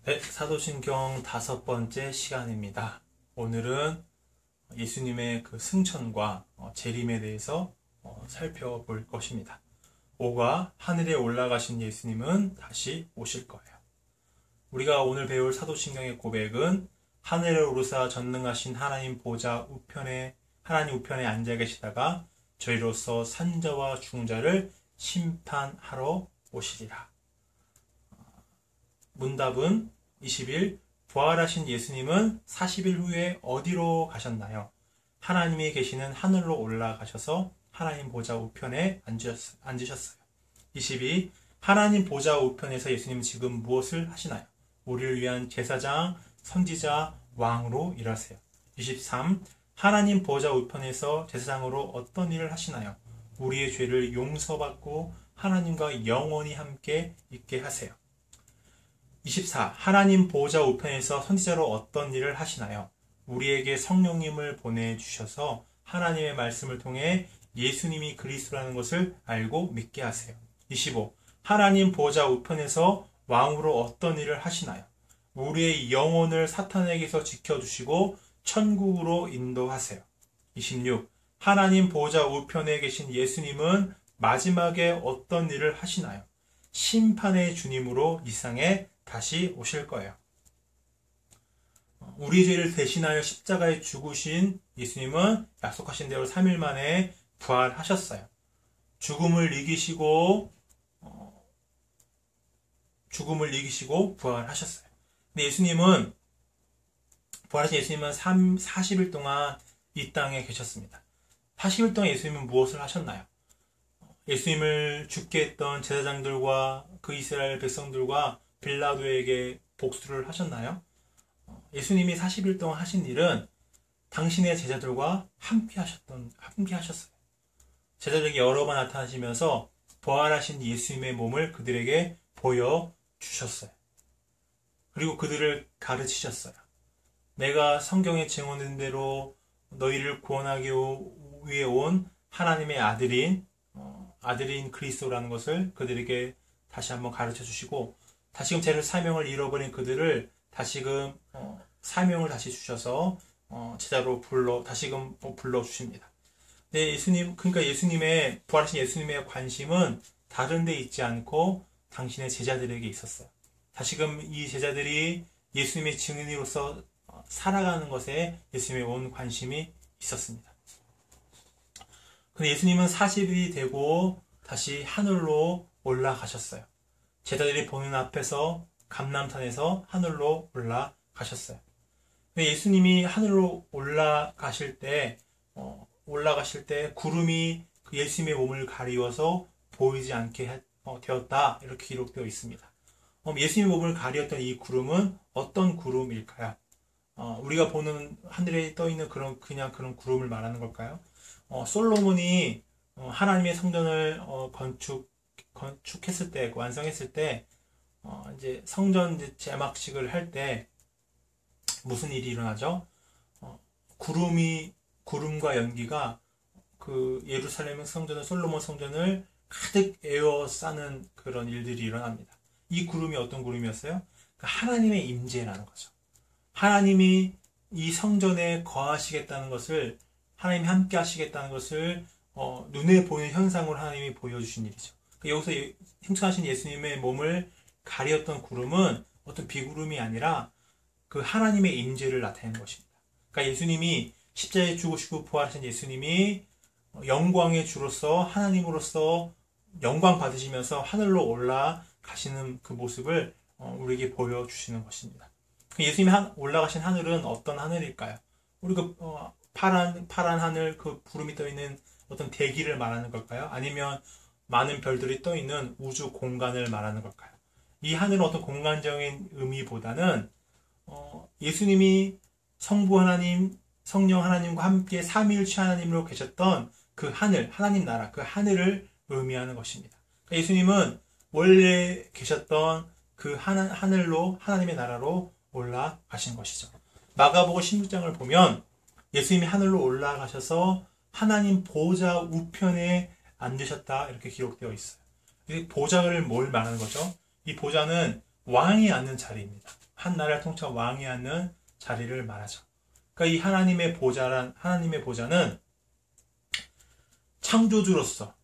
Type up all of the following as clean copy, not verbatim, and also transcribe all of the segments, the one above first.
네, 사도신경 5번째 시간입니다. 오늘은 예수님의 그 승천과 재림에 대해서 살펴볼 것입니다. 5가 하늘에 올라가신 예수님은 다시 오실 거예요. 우리가 오늘 배울 사도신경의 고백은 하늘에 오르사 전능하신 하나님 보좌 우편에 하나님 우편에 앉아 계시다가 저희로서 산자와 중자를 심판하러 오시리라. 문답은 20일 부활하신 예수님은 40일 후에 어디로 가셨나요? 하나님이 계시는 하늘로 올라가셔서 하나님 보좌 우편에 앉으셨어요. 22. 하나님 보좌 우편에서 예수님은 지금 무엇을 하시나요? 우리를 위한 제사장, 선지자, 왕으로 일하세요. 23. 하나님 보좌 우편에서 제사장으로 어떤 일을 하시나요? 우리의 죄를 용서받고 하나님과 영원히 함께 있게 하세요. 24. 하나님 보좌 우편에서 선지자로 어떤 일을 하시나요? 우리에게 성령님을 보내주셔서 하나님의 말씀을 통해 예수님이 그리스도라는 것을 알고 믿게 하세요. 25. 하나님 보좌 우편에서 왕으로 어떤 일을 하시나요? 우리의 영혼을 사탄에게서 지켜주시고 천국으로 인도하세요. 26. 하나님 보좌 우편에 계신 예수님은 마지막에 어떤 일을 하시나요? 심판의 주님으로 이 세상에 다시 오실 거예요. 우리 죄를 대신하여 십자가에 죽으신 예수님은 약속하신 대로 3일 만에 부활하셨어요. 죽음을 이기시고 부활하셨어요. 근데 부활하신 예수님은 40일 동안 이 땅에 계셨습니다. 40일 동안 예수님은 무엇을 하셨나요? 예수님을 죽게 했던 제사장들과 그 이스라엘 백성들과 빌라도에게 복수를 하셨나요? 예수님이 40일 동안 하신 일은 당신의 제자들과 함께 하셨어요. 제자들에게 여러 번 나타나시면서 부활하신 예수님의 몸을 그들에게 보여주셨어요. 그리고 그들을 가르치셨어요. 내가 성경에 증언된 대로 너희를 구원하기 위해 온 하나님의 아들인 그리스도라는 것을 그들에게 다시 한번 가르쳐 주시고 다시금 제 사명을 잃어버린 그들을 다시금 사명을 다시 주셔서 제자로 다시금 불러주십니다. 네, 예수님의 부활하신 예수님의 관심은 다른 데 있지 않고 당신의 제자들에게 있었어요. 다시금 이 제자들이 예수님의 증인으로서 살아가는 것에 예수님의 온 관심이 있었습니다. 근데 예수님은 40일이 되고 다시 하늘로 올라가셨어요. 제자들이 보는 앞에서 감람산에서 하늘로 올라가셨어요. 예수님이 하늘로 올라가실 때 구름이 예수님의 몸을 가리워서 보이지 않게 되었다 이렇게 기록되어 있습니다. 예수님의 몸을 가리웠던 이 구름은 어떤 구름일까요? 우리가 보는 하늘에 떠 있는 그런 구름을 말하는 걸까요? 솔로몬이 하나님의 성전을 건축했을 때, 완성했을 때, 이제 성전 제막식을 할 때 무슨 일이 일어나죠? 구름과 연기가 그 예루살렘 성전을, 솔로몬 성전을 가득 에워싸는 그런 일들이 일어납니다. 이 구름이 어떤 구름이었어요? 하나님의 임재라는 거죠. 하나님이 이 성전에 거하시겠다는 것을, 하나님이 함께 하시겠다는 것을 눈에 보이는 현상으로 하나님이 보여주신 일이죠. 여기서 승천하신 예수님의 몸을 가리었던 구름은 어떤 비구름이 아니라 그 하나님의 임재를 나타내는 것입니다. 그러니까 예수님이 십자가에 죽으시고 부활하신 예수님이 영광의 주로서 하나님으로서 영광 받으시면서 하늘로 올라가시는 그 모습을 우리에게 보여주시는 것입니다. 예수님이 올라가신 하늘은 어떤 하늘일까요? 우리가 파란 하늘, 그 구름이 떠 있는 어떤 대기를 말하는 걸까요? 아니면 많은 별들이 떠 있는 우주 공간을 말하는 걸까요? 이 하늘은 어떤 공간적인 의미보다는 예수님이 성부 하나님, 성령 하나님과 함께 삼위일체 하나님으로 계셨던 그 하늘, 하나님 나라, 그 하늘을 의미하는 것입니다. 그러니까 예수님은 원래 계셨던 그 하늘로, 하나님의 나라로 올라가신 것이죠. 마가복음 16장을 보면 예수님이 하늘로 올라가셔서 하나님 보좌 우편에 앉으셨다 이렇게 기록되어 있어요. 이 보좌를 뭘 말하는 거죠? 이 보좌는 왕이 앉는 자리입니다. 한 나라를 통치한 왕이 앉는 자리를 말하죠. 그러니까 이 하나님의 보좌는 창조주로서,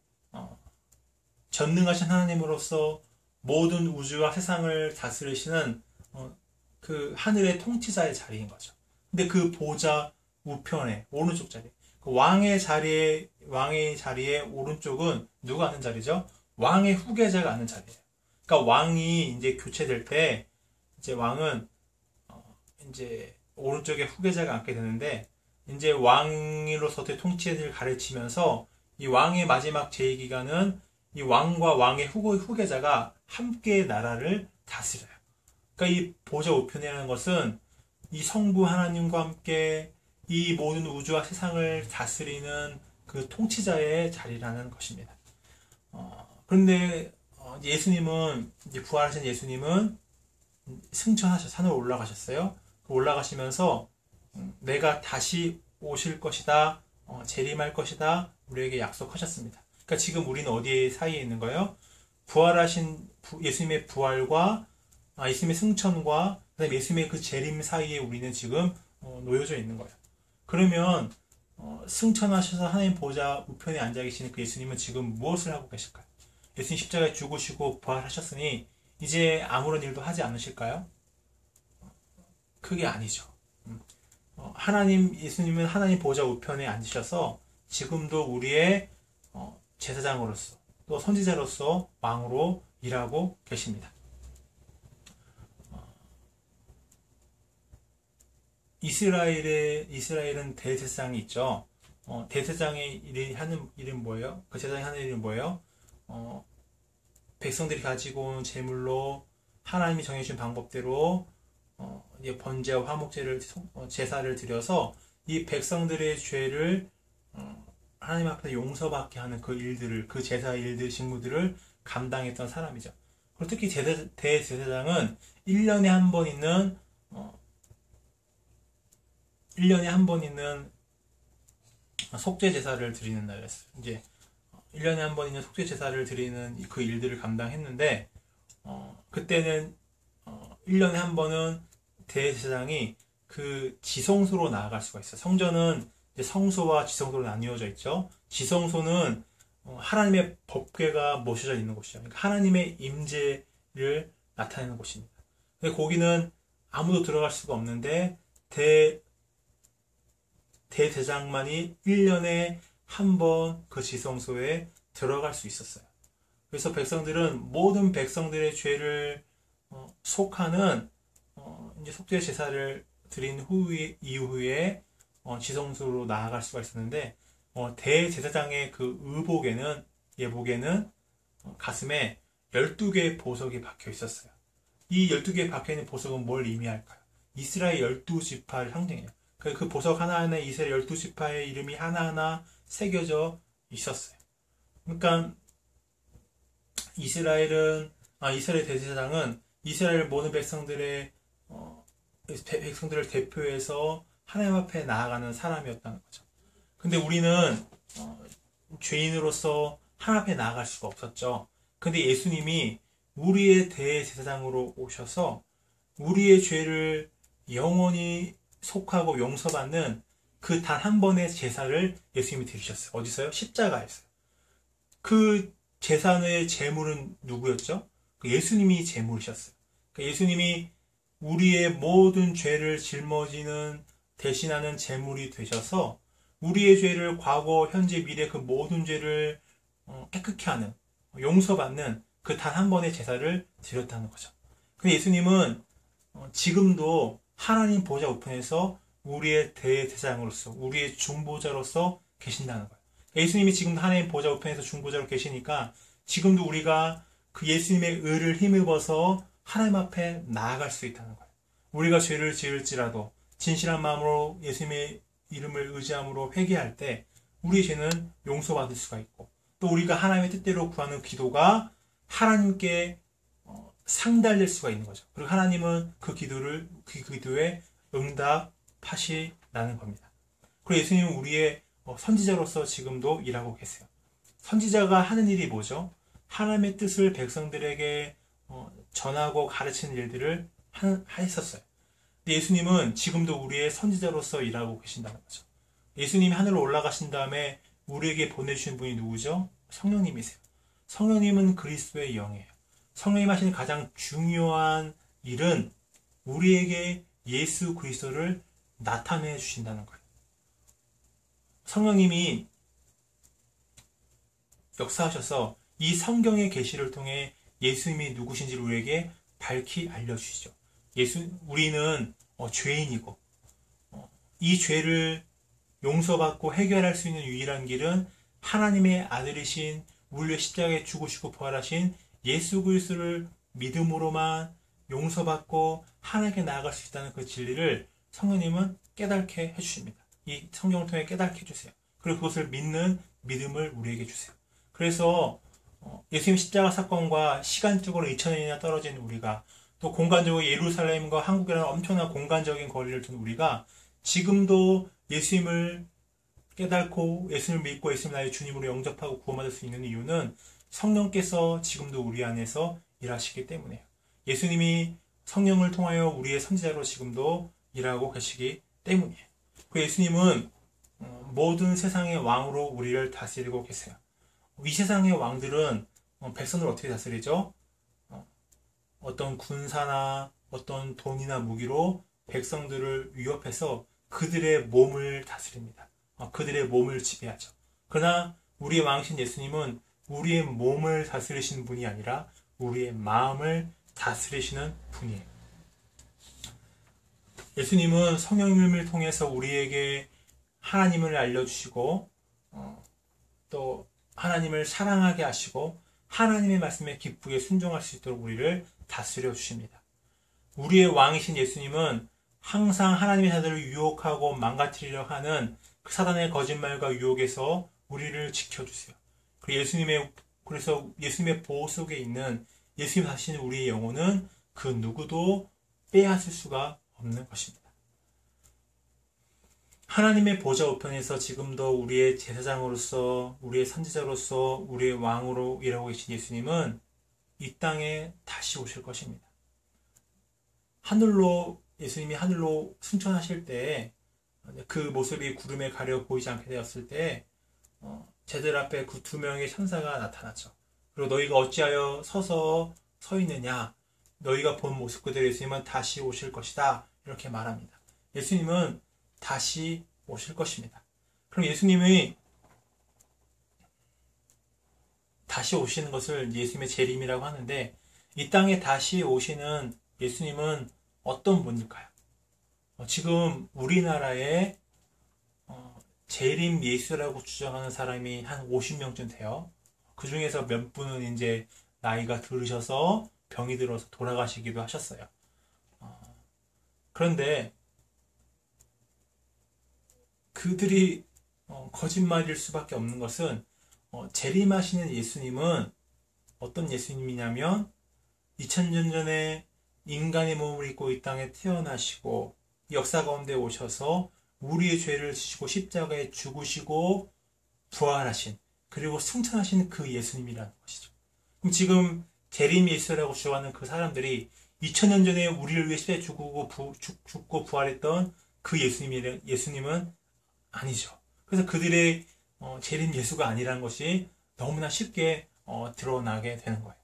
전능하신 하나님으로서 모든 우주와 세상을 다스리시는 그 하늘의 통치자의 자리인 거죠. 근데 그 보좌 우편에 오른쪽 자리, 그 왕의 자리에 오른쪽은 누가 앉는 자리죠? 왕의 후계자가 앉는 자리예요. 그러니까 왕이 이제 교체될 때 이제 왕은 이제 오른쪽에 후계자가 앉게 되는데, 이제 왕으로서 통치를 가르치면서 이 왕의 마지막 제2기간은 이 왕과 왕의 후계자가 함께 나라를 다스려요. 그러니까 이 보좌 우편이라는 것은 이 성부 하나님과 함께 이 모든 우주와 세상을 다스리는 그 통치자의 자리라는 것입니다. 그런데 이제 부활하신 예수님은 산으로 올라가셨어요. 올라가시면서 내가 다시 오실 것이다, 재림할 것이다, 우리에게 약속하셨습니다. 그러니까 지금 우리는 어디에 사이에 있는 거예요? 부활하신 예수님의 부활과 예수님의 승천과 그다음에 예수님의 그 재림 사이에 우리는 지금 놓여져 있는 거예요. 그러면 승천하셔서 하나님 보좌 우편에 앉아 계시는 그 예수님은 지금 무엇을 하고 계실까요? 예수님 십자가에 죽으시고 부활하셨으니 이제 아무런 일도 하지 않으실까요? 그게 아니죠. 예수님은 하나님 보좌 우편에 앉으셔서 지금도 우리의 제사장으로서 또 선지자로서 왕으로 일하고 계십니다. 이스라엘은 대제사장이 있죠. 대제사장의 하는 일은 뭐예요? 그 제사장이 하는 일은 뭐예요? 백성들이 가지고 온 제물로 하나님이 정해주신 방법대로 번제와 화목제를 제사를 드려서 이 백성들의 죄를 하나님 앞에서 용서받게 하는 그 일들을, 그 제사 일들, 직무들을 감당했던 사람이죠. 그리고 특히 대제사장은 1년에 한 번 있는 1년에 한 번 있는 속죄 제사를 드리는 날이었어요. 이제 1년에 한 번 있는 속죄 제사를 드리는 그 일들을 감당했는데, 그때는 1년에 한 번은 대제사장이 그 지성소로 나아갈 수가 있어요. 성전은 이제 성소와 지성소로 나뉘어져 있죠. 지성소는 하나님의 법궤가 모셔져 있는 곳이죠. 그러니까 하나님의 임재를 나타내는 곳입니다. 근데 거기는 아무도 들어갈 수가 없는데 대제사장만이 1년에 한 번 그 지성소에 들어갈 수 있었어요. 그래서 모든 백성들의 죄를 속하는 이제 속죄 제사를 드린 이후에 지성소로 나아갈 수가 있었는데, 대제사장의 그 예복에는 가슴에 12개의 보석이 박혀 있었어요. 이 12개에 박혀 있는 보석은 뭘 의미할까요? 이스라엘 12지파를 상징해요. 그 보석 하나하나에 이스라엘 12지파의 이름이 하나하나 새겨져 있었어요. 그러니까 이스라엘 대제사장은 이스라엘 모든 백성들을 대표해서 하나님 앞에 나아가는 사람이었다는 거죠. 근데 우리는 죄인으로서 하나님 앞에 나아갈 수가 없었죠. 근데 예수님이 우리의 대제사장으로 오셔서 우리의 죄를 영원히 속하고 용서받는 그 단 한 번의 제사를 예수님이 드리셨어요. 어디서요? 십자가에서요. 그 제사의 제물은 누구였죠? 예수님이 제물이셨어요. 예수님이 우리의 모든 죄를 짊어지는 대신하는 제물이 되셔서 우리의 죄를 과거, 현재, 미래 그 모든 죄를 깨끗게 하는, 용서받는 그 단 한 번의 제사를 드렸다는 거죠. 근데 예수님은 지금도 하나님 보좌 우편에서 우리의 대제사장으로서, 우리의 중보자로서 계신다는 거예요. 예수님이 지금도 하나님 보좌 우편에서 중보자로 계시니까 지금도 우리가 그 예수님의 의를 힘입어서 하나님 앞에 나아갈 수 있다는 거예요. 우리가 죄를 지을지라도 진실한 마음으로 예수님의 이름을 의지함으로 회개할 때 우리의 죄는 용서받을 수가 있고, 또 우리가 하나님의 뜻대로 구하는 기도가 하나님께 상달될 수가 있는 거죠. 그리고 하나님은 그 기도에 응답하시라는 겁니다. 그리고 예수님은 우리의 선지자로서 지금도 일하고 계세요. 선지자가 하는 일이 뭐죠? 하나님의 뜻을 백성들에게 전하고 가르치는 일들을 했었어요. 근데 예수님은 지금도 우리의 선지자로서 일하고 계신다는 거죠. 예수님이 하늘로 올라가신 다음에 우리에게 보내주신 분이 누구죠? 성령님이세요. 성령님은 그리스도의 영이에요. 성령님 하시는 가장 중요한 일은 우리에게 예수 그리스도를 나타내 주신다는 거예요. 성령님이 역사하셔서 이 성경의 계시를 통해 예수님이 누구신지를 우리에게 밝히 알려주시죠. 우리는 죄인이고 이 죄를 용서받고 해결할 수 있는 유일한 길은 하나님의 아들이신 우리의 십자가에 죽으시고 부활하신 예수 그리스도를 믿음으로만 용서받고 하나님께 나아갈 수 있다는 그 진리를 성령님은 깨닫게 해주십니다. 이 성경을 통해 깨닫게 해주세요. 그리고 그것을 믿는 믿음을 우리에게 주세요. 그래서 예수님 십자가 사건과 시간적으로 2000년이나 떨어진 우리가 또 공간적으로 예루살렘과 한국이라는 엄청난 공간적인 거리를 둔 우리가 지금도 예수님을 깨닫고 예수님을 믿고 예수님 나의 주님으로 영접하고 구원받을 수 있는 이유는 성령께서 지금도 우리 안에서 일하시기 때문이에요. 예수님이 성령을 통하여 우리의 선지자로 지금도 일하고 계시기 때문이에요. 그 예수님은 모든 세상의 왕으로 우리를 다스리고 계세요. 이 세상의 왕들은 백성을 어떻게 다스리죠? 어떤 군사나 어떤 돈이나 무기로 백성들을 위협해서 그들의 몸을 다스립니다. 그들의 몸을 지배하죠. 그러나 우리의 왕이신 예수님은 우리의 몸을 다스리시는 분이 아니라 우리의 마음을 다스리시는 분이에요. 예수님은 성령님을 통해서 우리에게 하나님을 알려주시고 또 하나님을 사랑하게 하시고 하나님의 말씀에 기쁘게 순종할 수 있도록 우리를 다스려 주십니다. 우리의 왕이신 예수님은 항상 하나님의 자들을 유혹하고 망가뜨리려 하는 그 사단의 거짓말과 유혹에서 우리를 지켜주세요. 그래서 예수님의 보호 속에 있는 예수님 하신 우리의 영혼은 그 누구도 빼앗을 수가 없는 것입니다. 하나님의 보좌 우편에서 지금도 우리의 제사장으로서 우리의 선지자로서 우리의 왕으로 일하고 계신 예수님은 이 땅에 다시 오실 것입니다. 예수님이 하늘로 승천하실 때 그 모습이 구름에 가려 보이지 않게 되었을 때 제들 앞에 그 두 명의 천사가 나타났죠. 그리고 너희가 어찌하여 서 있느냐? 너희가 본 모습 그대로 예수님은 다시 오실 것이다. 이렇게 말합니다. 예수님은 다시 오실 것입니다. 그럼 예수님이 다시 오시는 것을 예수님의 재림이라고 하는데 이 땅에 다시 오시는 예수님은 어떤 분일까요? 지금 우리나라에 재림 예수라고 주장하는 사람이 한 50명쯤 돼요. 그 중에서 몇 분은 이제 나이가 들으셔서 병이 들어서 돌아가시기도 하셨어요. 그런데 그들이 거짓말일 수밖에 없는 것은 재림하시는 예수님은 어떤 예수님이냐면 2000년 전에 인간의 몸을 입고 이 땅에 태어나시고 역사 가운데 오셔서 우리의 죄를 지시고 십자가에 죽으시고 부활하신 그리고 승천하신 그 예수님이라는 것이죠. 그럼 지금 재림 예수라고 주장하는 그 사람들이 2000년 전에 우리를 위해 십자가에 죽고 부활했던 그 예수님은 아니죠. 그래서 그들의 재림 예수가 아니라는 것이 너무나 쉽게 드러나게 되는 거예요.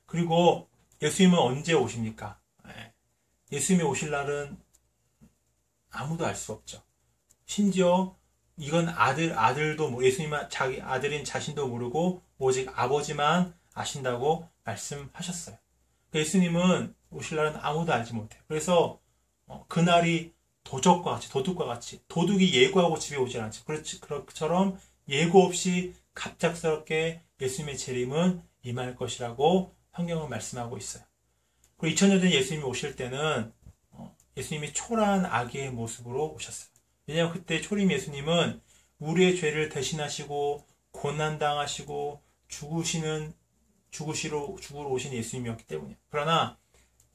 그리고 예수님은 언제 오십니까? 예수님이 오실 날은 아무도 알 수 없죠. 심지어 이건 아들도 예수님은 자기 아들인 자신도 모르고 오직 아버지만 아신다고 말씀하셨어요. 예수님은 오실 날은 아무도 알지 못해요. 그래서 그날이 도둑과 같이 도둑이 예고하고 집에 오질 않죠. 그처럼 예고 없이 갑작스럽게 예수님의 재림은 임할 것이라고 성경은 말씀하고 있어요. 그리고 2000년 전 예수님이 오실 때는 예수님이 초라한 아기의 모습으로 오셨어요. 왜냐하면 그때 초림 예수님은 우리의 죄를 대신하시고 고난당하시고 죽으러 오신 예수님이었기 때문이에요. 그러나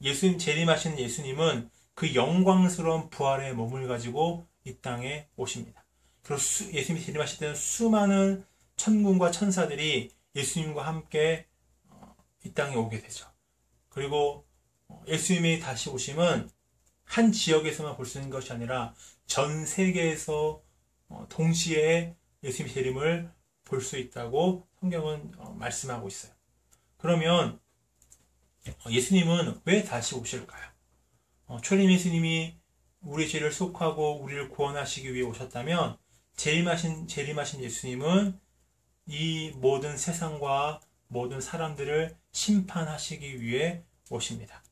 재림하시는 예수님은 그 영광스러운 부활의 몸을 가지고 이 땅에 오십니다. 그리고 예수님이 재림하실 때는 수많은 천군과 천사들이 예수님과 함께 이 땅에 오게 되죠. 그리고 예수님의 다시 오심은 한 지역에서만 볼 수 있는 것이 아니라 전 세계에서 동시에 예수님의 재림을 볼 수 있다고 성경은 말씀하고 있어요. 그러면 예수님은 왜 다시 오실까요? 초림 예수님이 우리 죄를 속하고 우리를 구원하시기 위해 오셨다면 재림하신 예수님은 이 모든 세상과 모든 사람들을 심판하시기 위해 오십니다.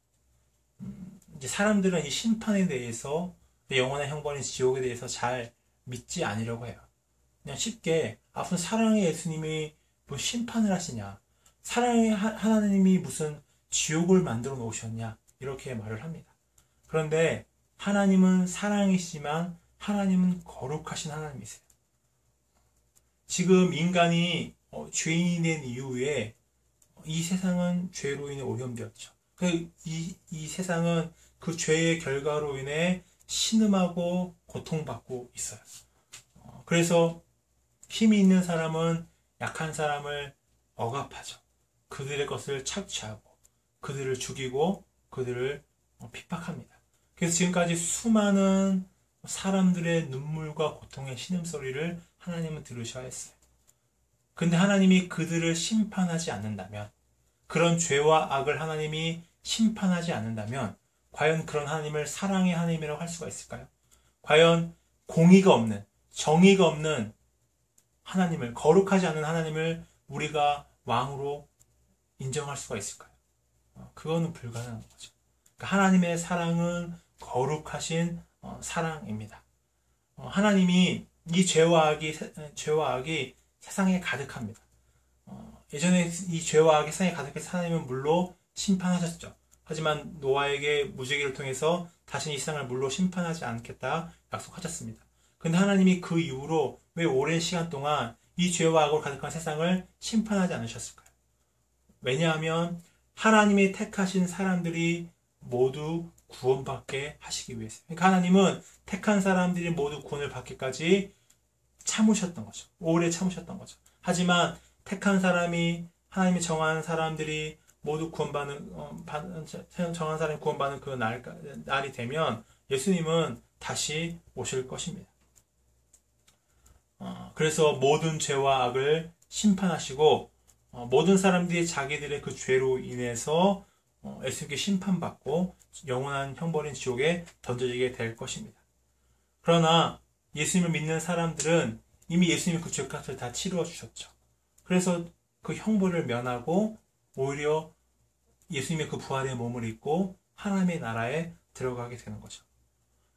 이제 사람들은 이 심판에 대해서, 영원한 형벌인 지옥에 대해서 잘 믿지 않으려고 해요. 그냥 쉽게 무슨 사랑의 예수님이 뭐 심판을 하시냐, 사랑의 하나님이 무슨 지옥을 만들어 놓으셨냐, 이렇게 말을 합니다. 그런데 하나님은 사랑이시지만 하나님은 거룩하신 하나님이세요. 지금 인간이 죄인이 된 이후에 이 세상은 죄로 인해 오염되었죠. 이 세상은 그 죄의 결과로 인해 신음하고 고통받고 있어요. 그래서 힘이 있는 사람은 약한 사람을 억압하죠. 그들의 것을 착취하고 그들을 죽이고 그들을 핍박합니다. 그래서 지금까지 수많은 사람들의 눈물과 고통의 신음소리를 하나님은 들으셔야 했어요. 근데 하나님이 그들을 심판하지 않는다면, 그런 죄와 악을 하나님이 심판하지 않는다면 과연 그런 하나님을 사랑의 하나님이라고 할 수가 있을까요? 과연 공의가 없는, 정의가 없는 하나님을, 거룩하지 않은 하나님을 우리가 왕으로 인정할 수가 있을까요? 그거는 불가능한 거죠. 그러니까 하나님의 사랑은 거룩하신 사랑입니다. 하나님이 이 죄와 악이 세상에 가득합니다. 예전에 이 죄와 악이 세상에 가득해서 하나님은 물로 심판하셨죠. 하지만 노아에게 무지개를 통해서 다시는 이 세상을 물로 심판하지 않겠다 약속하셨습니다. 근데 하나님이 그 이후로 왜 오랜 시간 동안 이 죄와 악으로 가득한 세상을 심판하지 않으셨을까요? 왜냐하면 하나님이 택하신 사람들이 모두 구원받게 하시기 위해서. 그러니까 하나님은 택한 사람들이 모두 구원을 받기까지 참으셨던 거죠. 오래 참으셨던 거죠. 하지만 택한 사람이, 하나님이 정한 사람들이 모두 정한 사람이 구원받는 그 날이 되면 예수님은 다시 오실 것입니다. 그래서 모든 죄와 악을 심판하시고 모든 사람들이 자기들의 그 죄로 인해서 예수님께 심판받고 영원한 형벌인 지옥에 던져지게 될 것입니다. 그러나 예수님을 믿는 사람들은 이미 예수님이 그 죄값을 다 치루어 주셨죠. 그래서 그 형벌을 면하고 오히려 예수님의 그 부활의 몸을 입고 하나님의 나라에 들어가게 되는 거죠.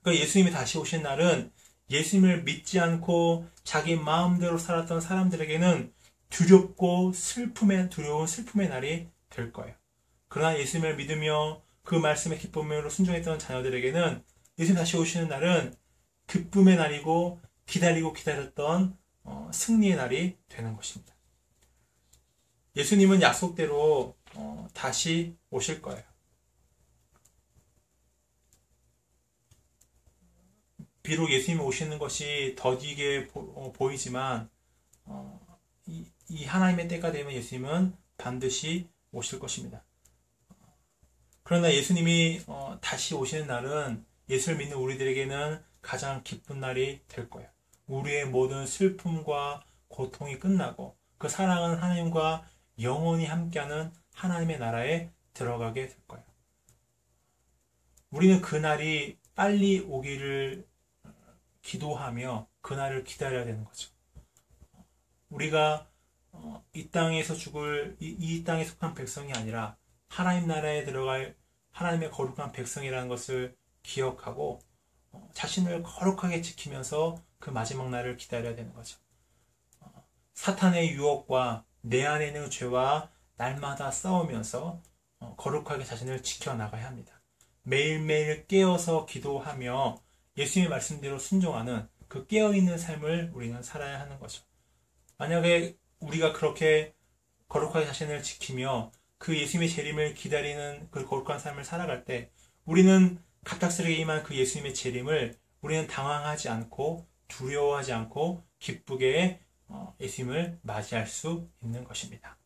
그러니까 예수님이 다시 오신 날은 예수님을 믿지 않고 자기 마음대로 살았던 사람들에게는 두려운 슬픔의 날이 될 거예요. 그러나 예수님을 믿으며 그 말씀의 기쁨으로 순종했던 자녀들에게는 예수님 다시 오시는 날은 기쁨의 날이고 기다렸던 승리의 날이 되는 것입니다. 예수님은 약속대로 다시 오실 거예요. 비록 예수님이 오시는 것이 더디게 보이지만 이 하나님의 때가 되면 예수님은 반드시 오실 것입니다. 그러나 예수님이 다시 오시는 날은 예수를 믿는 우리들에게는 가장 기쁜 날이 될 거예요. 우리의 모든 슬픔과 고통이 끝나고 그 사랑하는 하나님과 영원히 함께하는 하나님의 나라에 들어가게 될 거예요. 우리는 그 날이 빨리 오기를 기도하며 그 날을 기다려야 되는 거죠. 우리가 이 땅에서 죽을 이 땅에 속한 백성이 아니라 하나님 나라에 들어갈 하나님의 거룩한 백성이라는 것을 기억하고 자신을 거룩하게 지키면서 그 마지막 날을 기다려야 되는 거죠. 사탄의 유혹과 내 안에 있는 죄와 날마다 싸우면서 거룩하게 자신을 지켜나가야 합니다. 매일매일 깨어서 기도하며 예수님의 말씀대로 순종하는 그 깨어있는 삶을 우리는 살아야 하는 거죠. 만약에 우리가 그렇게 거룩하게 자신을 지키며 그 예수님의 재림을 기다리는 그 거룩한 삶을 살아갈 때 우리는 갑작스레 임한 그 예수님의 재림을 우리는 당황하지 않고 두려워하지 않고 기쁘게 예수님을 맞이할 수 있는 것입니다.